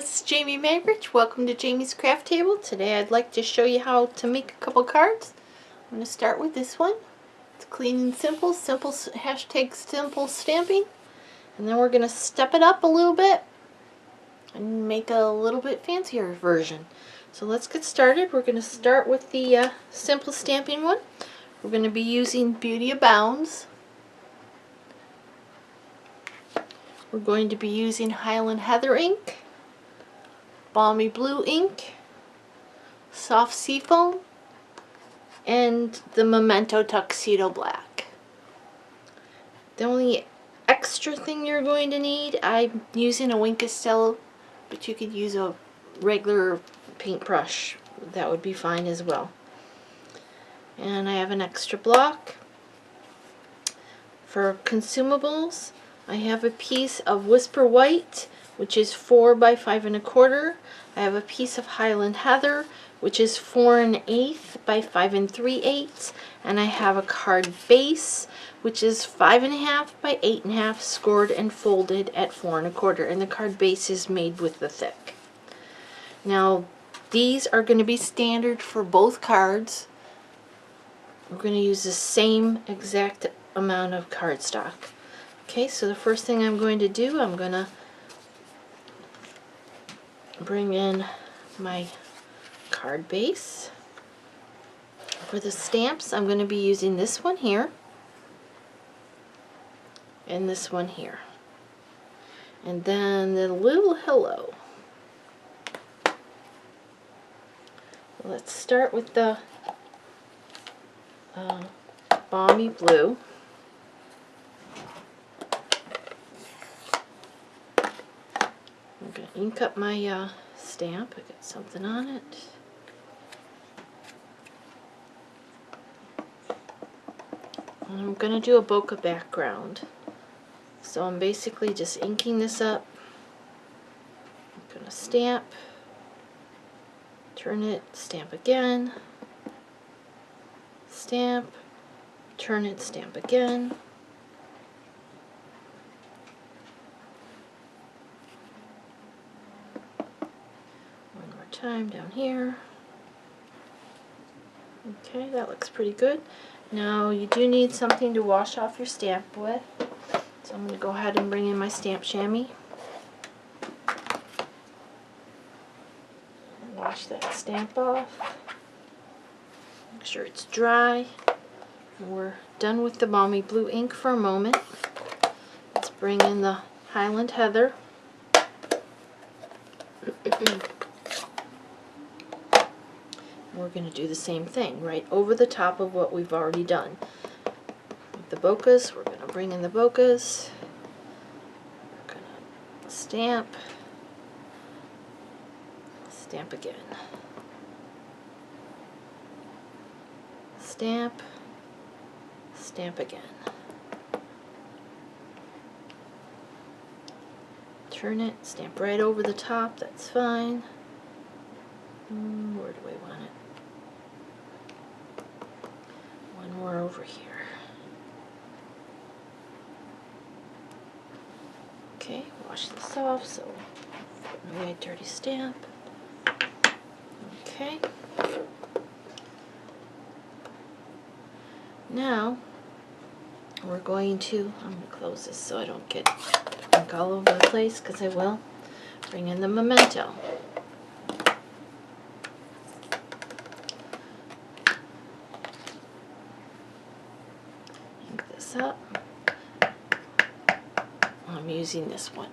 this is Jamie Mavrich. Welcome to Jamie's Craft Table. Today I'd like to show you how to make a couple cards. I'm going to start with this one. It's clean and simple, hashtag simple stamping. And then we're going to step it up a little bit and make a little bit fancier version. So let's get started. We're going to start with the simple stamping one. We're going to be using Beauty Abounds. We're going to be using Highland Heather ink, Balmy Blue ink, Soft Seafoam, and the Memento Tuxedo Black. The only extra thing you're going to need, I'm using a Wink Castello, but you could use a regular paintbrush. That would be fine as well. And I have an extra block. For consumables, I have a piece of Whisper White, which is 4 by 5 1/4. I have a piece of Highland Heather, which is 4 1/8 by 5 3/8, and I have a card base, which is 5 1/2 by 8 1/2, scored and folded at 4 1/4, and the card base is made with the thick. Now, these are going to be standard for both cards. We're going to use the same exact amount of cardstock. Okay, so the first thing I'm going to do, I'm going to bring in my card base. For the stamps, I'm going to be using this one here and this one here. And then the little hello. Let's start with the Balmy Blue. I'm going to ink up my stamp. I got something on it. And I'm going to do a bokeh background. So I'm basically just inking this up. I'm going to stamp, turn it, stamp again, stamp, turn it, stamp again. Time down here. Okay, that looks pretty good. Now you do need something to wash off your stamp with, so I'm going to go ahead and bring in my stamp chamois. Wash that stamp off. Make sure it's dry. And we're done with the Balmy Blue ink for a moment. Let's bring in the Highland Heather. We're going to do the same thing right over the top of what we've already done. With the bokehs, we're going to bring in the bokehs. We're going to stamp, stamp again. Stamp, stamp again. Turn it, stamp right over the top, that's fine. Where do I want it? One more over here. Okay, wash this off, so put away a dirty stamp. Okay. Now we're going to, I'm going to close this so I don't get ink all over the place, because I will. Bring in the Memento. Up. I'm using this one.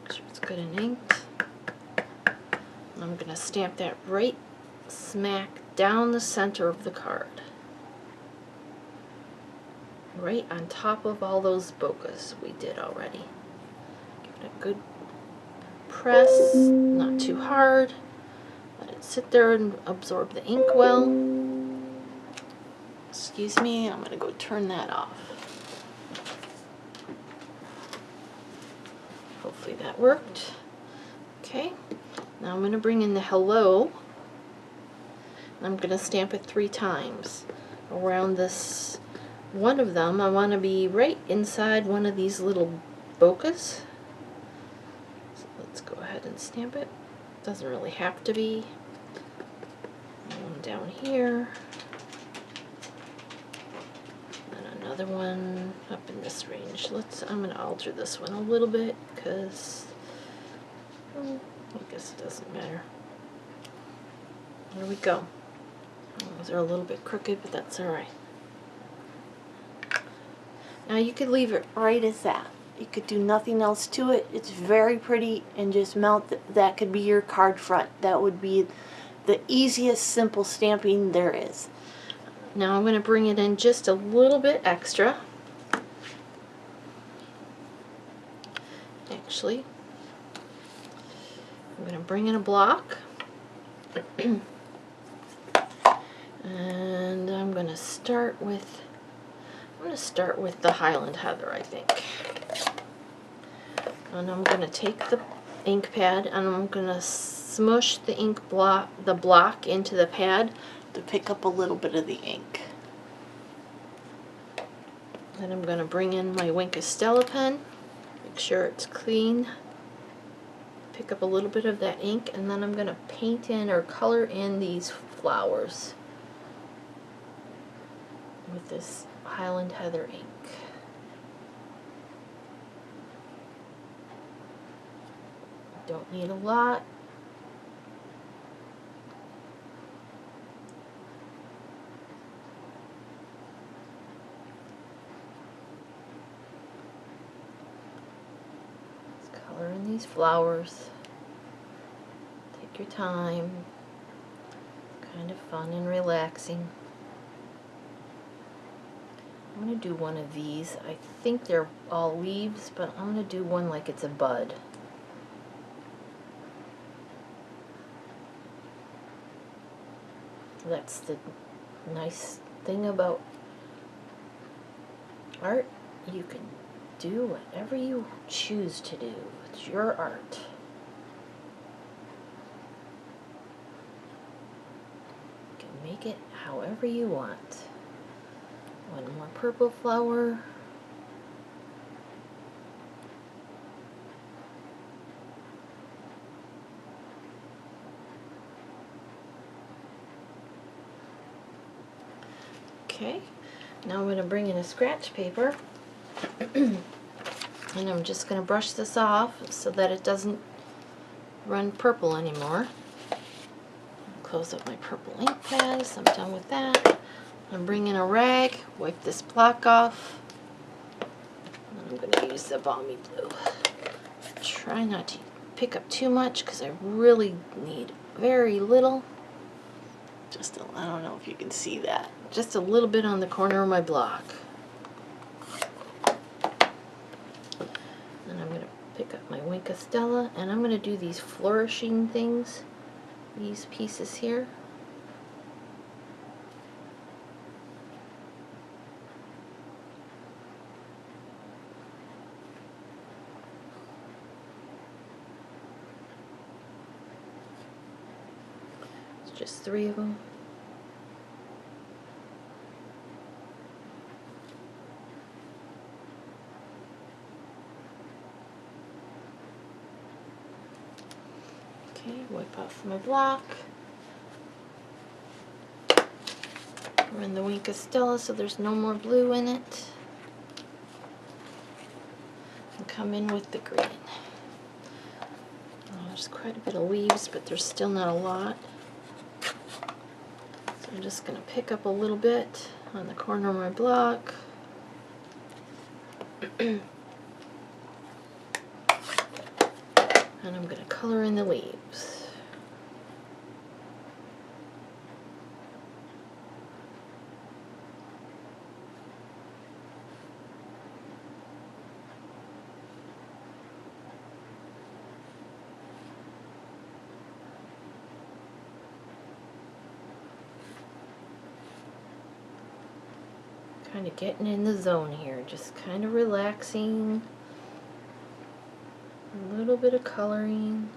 Make sure it's good and inked. I'm going to stamp that right smack down the center of the card. Right on top of all those bokehs we did already. Give it a good press, not too hard. Let it sit there and absorb the ink well. Excuse me, I'm going to go turn that off. Hopefully that worked. Okay, now I'm going to bring in the hello. I'm going to stamp it 3 times. Around this, one of them, I want to be right inside one of these little bokehs. ahead and stamp it. Doesn't really have to be. One down here. And another one up in this range. I'm going to alter this one a little bit because I guess it doesn't matter. There we go. Those are a little bit crooked, but that's alright. Now you could leave it right as that. You could do nothing else to it. It's very pretty, and just mount that could be your card front. That would be the easiest simple stamping there is. Now I'm going to bring it in just a little bit extra. Actually, I'm going to bring in a block. And I'm going to start with the Highland Heather, I think. And I'm going to take the ink pad and I'm going to smush the block into the pad to pick up a little bit of the ink. Then I'm going to bring in my Wink of Stella pen, make sure it's clean, pick up a little bit of that ink, and then I'm going to paint in or color in these flowers with this Highland Heather ink. Don't need a lot. Just color in these flowers. Take your time. Kind of fun and relaxing. I'm going to do one of these. I think they're all leaves, but I'm going to do one like it's a bud. That's the nice thing about art. You can do whatever you choose to do. It's your art. You can make it however you want. One more purple flower. Okay, now I'm going to bring in a scratch paper and I'm just going to brush this off so that it doesn't run purple anymore. Close up my purple ink pad, so I'm done with that. I'm bringing a rag, wipe this block off, and I'm going to use the balmy blue. Try not to pick up too much because I really need very little. I don't know if you can see that. Just a little bit on the corner of my block. And I'm going to pick up my Wink of Stella, and I'm going to do these flourishing things, these pieces here. It's just 3 of them. Okay, wipe off my block. Run the Wink of Stella so there's no more blue in it. And come in with the green. Oh, there's quite a bit of leaves, but there's still not a lot. So I'm just going to pick up a little bit on the corner of my block. And I'm going to color in the leaves. Kind of getting in the zone here, just kind of relaxing. A little bit of coloring.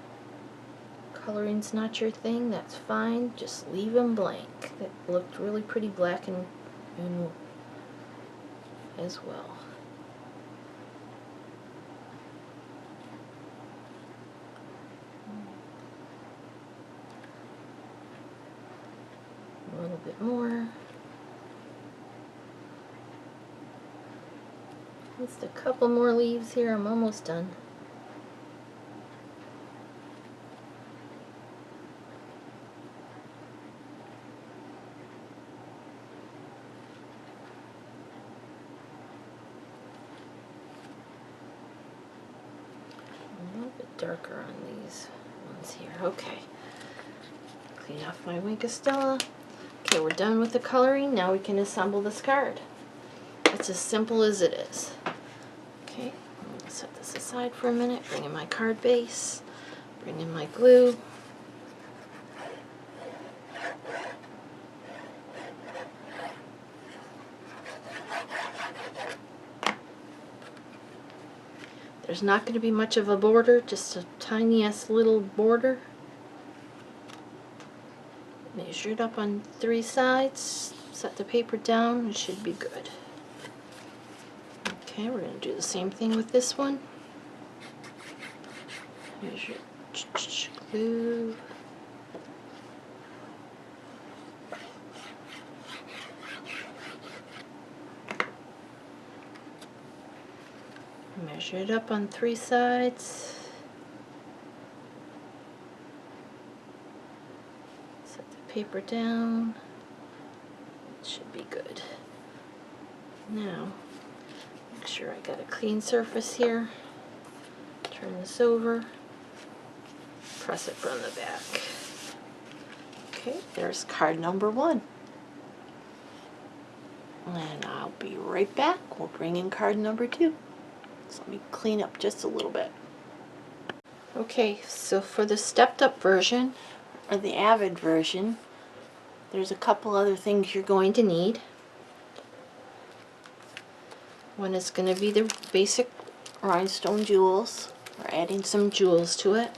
Coloring's not your thing, that's fine. Just leave them blank. That looked really pretty black and as well. bit more. Just a couple more leaves here. I'm almost done. A little bit darker on these ones here. Okay. Clean off my Wink of Stella. Okay, we're done with the coloring. Now we can assemble this card. It's as simple as it is. Okay, I'm going to set this aside for a minute. Bring in my card base. Bring in my glue. There's not going to be much of a border, just a tiniest little border. Measure it up on 3 sides. Set the paper down. It should be good. Okay, we're going to do the same thing with this one. Here's your glue. Measure it up on 3 sides. Set the paper down. It should be good. Now, make sure I got a clean surface here. Turn this over. Press it from the back. Okay, there's card number 1. And I'll be right back. We'll bring in card number 2. So let me clean up just a little bit. Okay, so for the stepped up version, or the avid version, there's a couple other things you're going to need. One is going to be the basic rhinestone jewels. We're adding some jewels to it.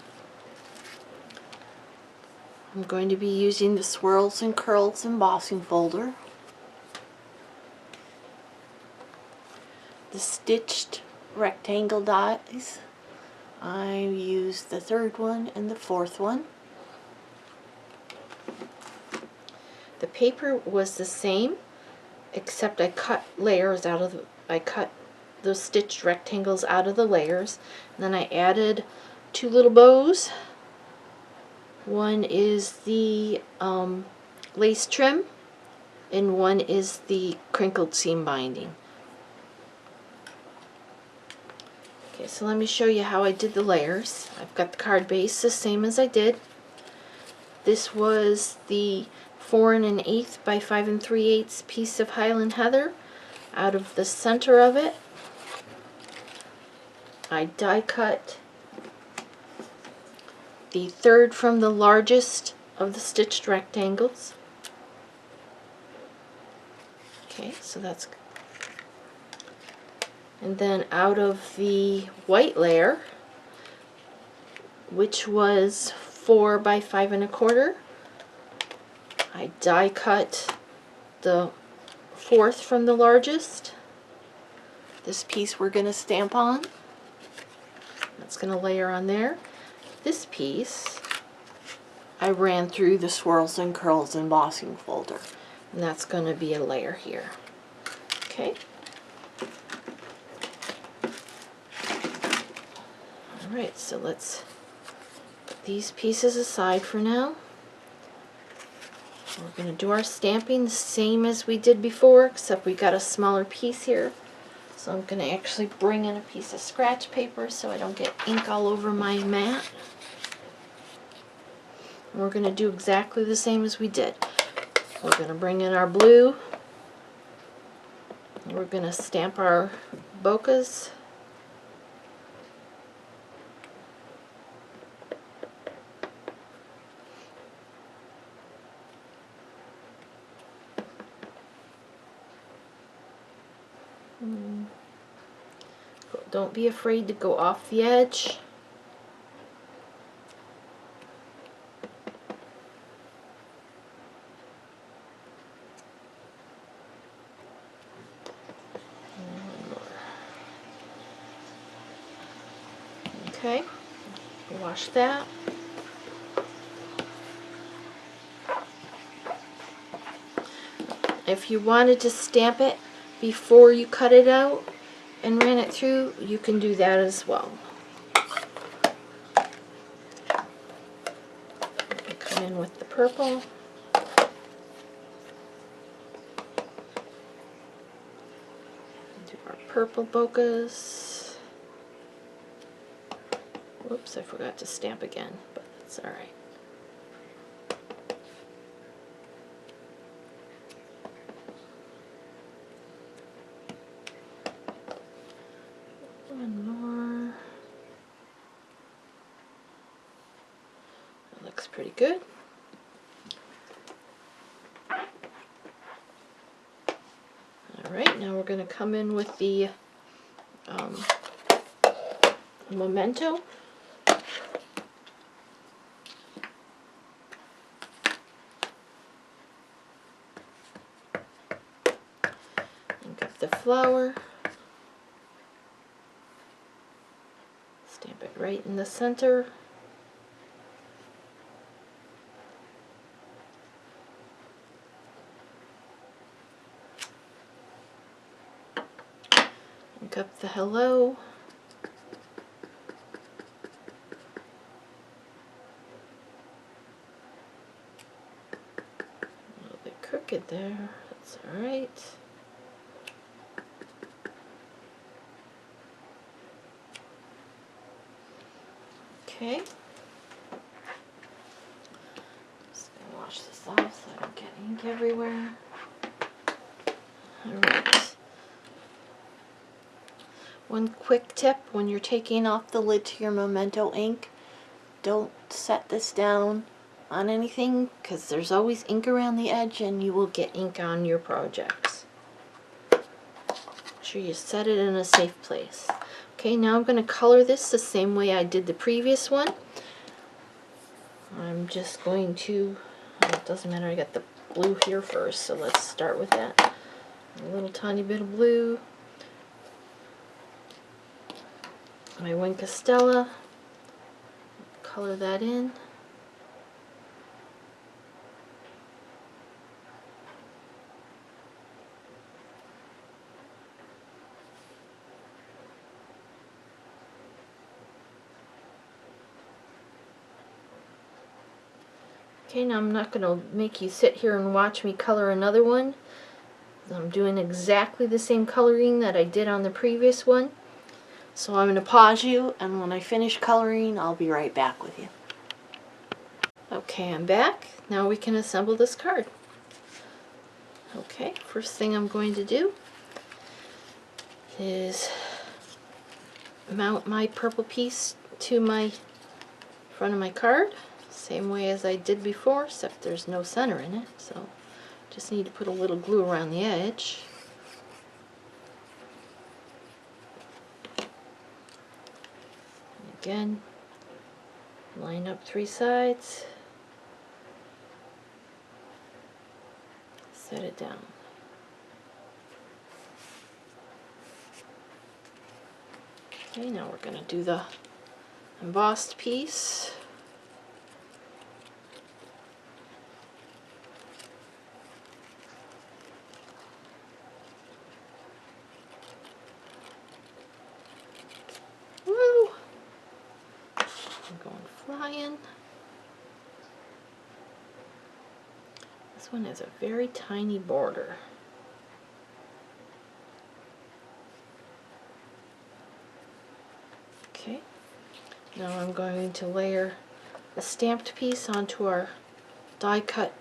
I'm going to be using the Swirls and Curls embossing folder. The stitched rectangle dies. I used the 3rd one and the 4th one. The paper was the same, except I cut layers out of the, I cut those stitched rectangles out of the layers, and then I added 2 little bows. One is the lace trim, and one is the crinkled seam binding. Okay, so let me show you how I did the layers. I've got the card base the same as I did. This was the 4 1/8 by 5 3/8 piece of Highland Heather. Out of the center of it, I die cut the 3rd from the largest of the stitched rectangles. Okay, so that's, and then out of the white layer, which was 4 by 5 1/4, I die cut the 4th from the largest. This piece we're going to stamp on. That's going to layer on there. This piece I ran through the Swirls and Curls embossing folder, and that's going to be a layer here. Okay. Alright, so let's put these pieces aside for now. We're going to do our stamping the same as we did before, except we got a smaller piece here. So I'm going to actually bring in a piece of scratch paper so I don't get ink all over my mat. And we're going to do exactly the same as we did. We're going to bring in our blue. We're going to stamp our bokehs. Don't be afraid to go off the edge. Okay, wash that. If you wanted to stamp it before you cut it out and ran it through, you can do that as well. Come in with the purple. Do our purple bokehs. Whoops, I forgot to stamp again, but that's alright. One more. That looks pretty good. Alright, now we're going to come in with the memento. Ink up the flower. Stamp it right in the center. Ink up the hello. A little bit crooked there, that's alright. Okay. Just gonna wash this off so I don't get ink everywhere. Alright. One quick tip when you're taking off the lid to your memento ink, don't set this down on anything because there's always ink around the edge and you will get ink on your projects. Make sure you set it in a safe place. Okay, now I'm going to color this the same way I did the previous one. I'm just going to, it doesn't matter, I got the blue here first, so let's start with that. A little tiny bit of blue. My Wink Estella, color that in. Okay, now I'm not going to make you sit here and watch me color another one. I'm doing exactly the same coloring that I did on the previous one. So I'm going to pause you, and when I finish coloring, I'll be right back with you. Okay, I'm back. Now we can assemble this card. Okay, first thing I'm going to do is mount my purple piece to my front of my card. Same way as I did before, except there's no center in it, so just need to put a little glue around the edge. Again, line up 3 sides, set it down. Okay, now we're going to do the embossed piece. Woo! I'm going flying. This one has a very tiny border. Okay, now I'm going to layer the stamped piece onto our die cut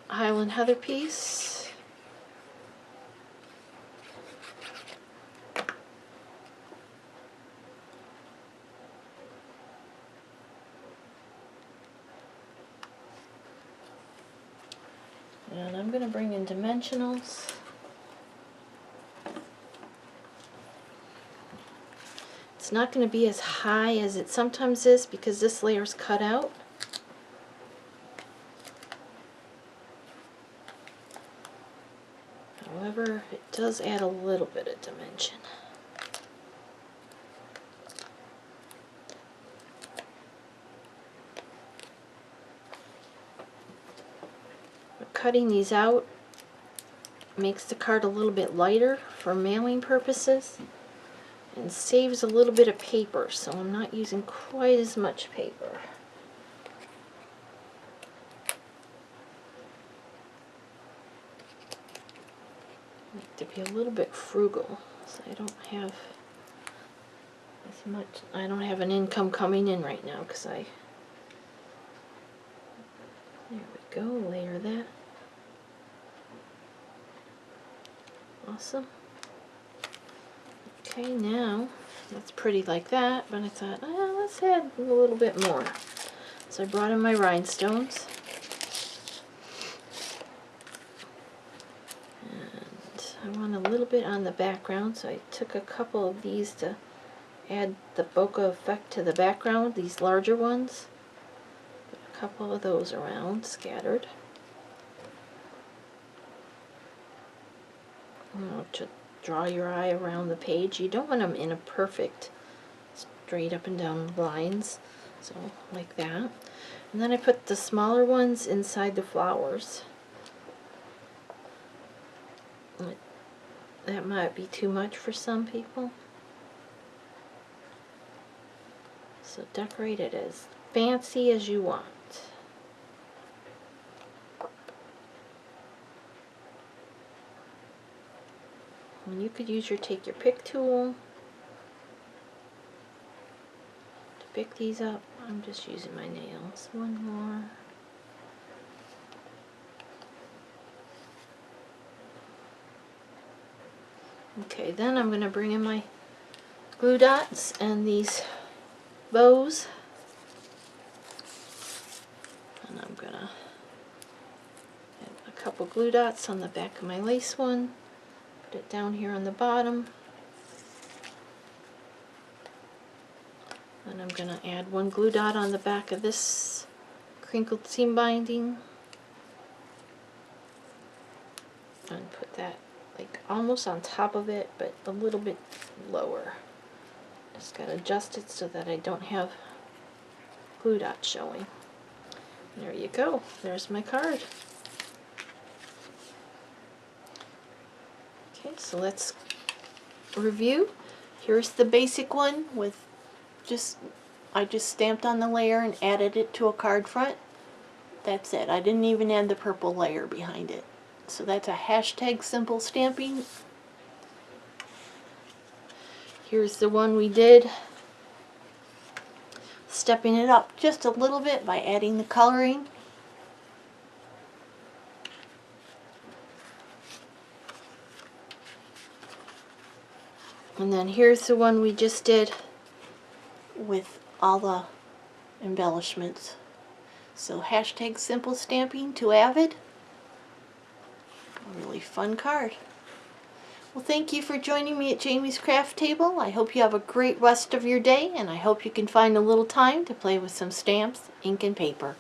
Highland Heather piece. And I'm going to bring in dimensionals. It's not going to be as high as it sometimes is because this layer is cut out. However, it does add a little bit of dimension. We're cutting these out makes the card a little bit lighter for mailing purposes and saves a little bit of paper, so I'm not using quite as much paper. I like to be a little bit frugal, so I don't have as much, I don't have an income coming in right now because there we go, layer that. Awesome. Okay, now that's pretty like that, but I thought, let's add a little bit more. So I brought in my rhinestones. And I want a little bit on the background, so I took a couple of these to add the bokeh effect to the background, these larger ones. Put a couple of those around, scattered. To draw your eye around the page. You don't want them in a perfect straight up and down lines, so like that. And then I put the smaller ones inside the flowers. That might be too much for some people, so decorate it as fancy as you want. And you could use your take your pick tool to pick these up. I'm just using my nails. One more. Okay, then I'm going to bring in my glue dots and these bows. And I'm going to add a couple glue dots on the back of my lace one. Put it down here on the bottom. And I'm going to add one glue dot on the back of this crinkled seam binding. And put that like almost on top of it, but a little bit lower. Just got to adjust it so that I don't have glue dots showing. There you go. There's my card. Okay, so let's review. Here's the basic one with I just stamped on the layer and added it to a card front. That's it. I didn't even add the purple layer behind it. So that's a hashtag simple stamping. Here's the one we did, stepping it up just a little bit by adding the coloring. And then here's the one we just did with all the embellishments. So hashtag simple stamping to Avid. A really fun card. Well, thank you for joining me at Jamie's Craft Table. I hope you have a great rest of your day, and I hope you can find a little time to play with some stamps, ink, and paper.